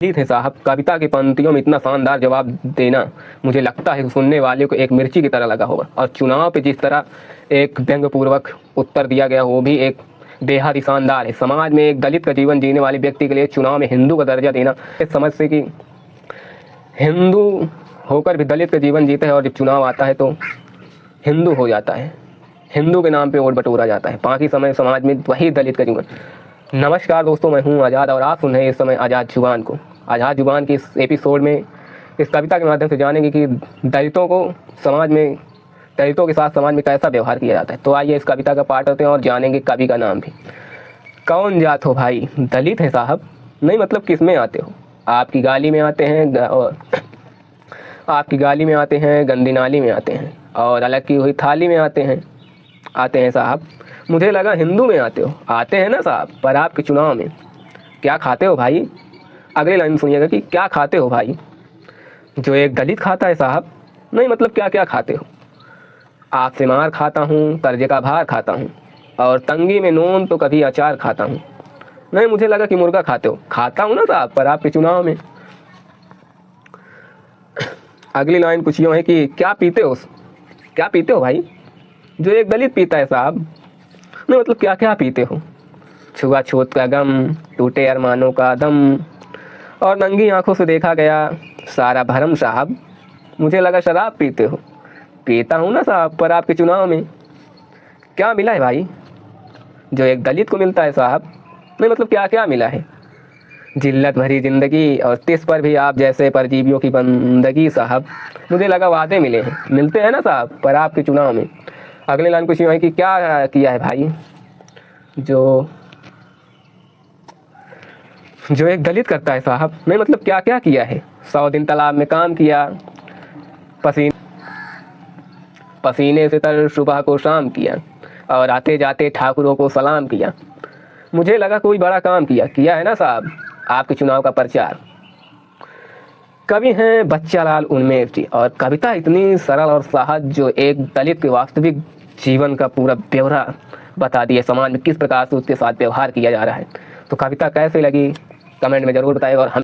जीत है साहब। कविता की पंक्तियों में इतना शानदार जवाब देना मुझे लगता है सुनने वाले को एक मिर्ची की तरह लगा होगा। और चुनाव पे जिस तरह एक व्यंग्यपूर्वक उत्तर दिया गया वो भी एक बेहद ही शानदार है। समाज में एक दलित का जीवन जीने वाले व्यक्ति के लिए चुनाव में हिंदू का दर्जा देना, इस समझ से कि हिंदू होकर भी दलित का जीवन जीता है और जब चुनाव आता है तो हिंदू हो जाता है, हिंदू के नाम पे वोट बटोरा जाता है, बाकी समय समाज में वही दलित का जीवन। नमस्कार दोस्तों, मैं हूं आज़ाद और आप सुन रहे हैं इस समय आज़ाद जुबान को। आज़ाद जुबान की इस एपिसोड में इस कविता के माध्यम से जानेंगे कि दलितों को समाज में, दलितों के साथ समाज में कैसा व्यवहार किया जाता है। तो आइए इस कविता का पाठ करते हैं और जानेंगे कवि का नाम भी। कौन जात हो भाई? दलित है साहब। नहीं मतलब किस में आते हो? आपकी गाली में आते हैं और आपकी गाली में आते हैं, गंदी नाली में आते हैं और अलग की हुई थाली में आते हैं साहब। मुझे लगा हिंदू में आते हो। आते हैं ना साहब, पर आपके चुनाव में क्या खाते हो भाई? अगली लाइन सुनिएगा कि क्या खाते हो भाई जो एक दलित खाता है साहब। नहीं मतलब क्या क्या खाते हो? आपसे मार खाता हूँ, कर्जे का भार खाता हूँ और तंगी में नून तो कभी अचार खाता हूँ। नहीं मुझे लगा कि मुर्गा खाते हो। खाता हूँ ना साहब, पर आपके चुनाव में। अगली लाइन कुछ यूँ है कि क्या पीते हो भाई जो एक दलित पीता है साहब। नहीं मतलब क्या क्या पीते हो? छुआछूत का गम, टूटे अरमानों का दम और नंगी आंखों से देखा गया सारा भरम साहब। मुझे लगा शराब पीते हो। पीता हूँ ना साहब, पर आपके चुनाव में क्या मिला है भाई जो एक दलित को मिलता है साहब। नहीं मतलब क्या क्या मिला है? जिल्लत भरी जिंदगी और तिस पर भी आप जैसे परजीवियों की बंदगी साहब। मुझे लगा वादे मिलते हैं ना साहब, पर आपके चुनाव में। अगले लाइन कुछ यूँ है कि क्या किया है भाई जो एक दलित करता है साहब। नहीं मतलब क्या क्या किया है? 100 दिन तालाब में काम किया, पसीने से तर सुबह को शाम किया और आते जाते ठाकुरों को सलाम किया। मुझे लगा कोई बड़ा काम किया है ना साहब आपके चुनाव का प्रचार। कवि हैं बच्चा लाल उर्मेव जी और कविता इतनी सरल और सहज जो एक दलित के वास्तविक जीवन का पूरा ब्यौरा बता दिए, समाज में किस प्रकार से उसके साथ व्यवहार किया जा रहा है। तो कविता कैसे लगी कमेंट में ज़रूर बताइएगा और हम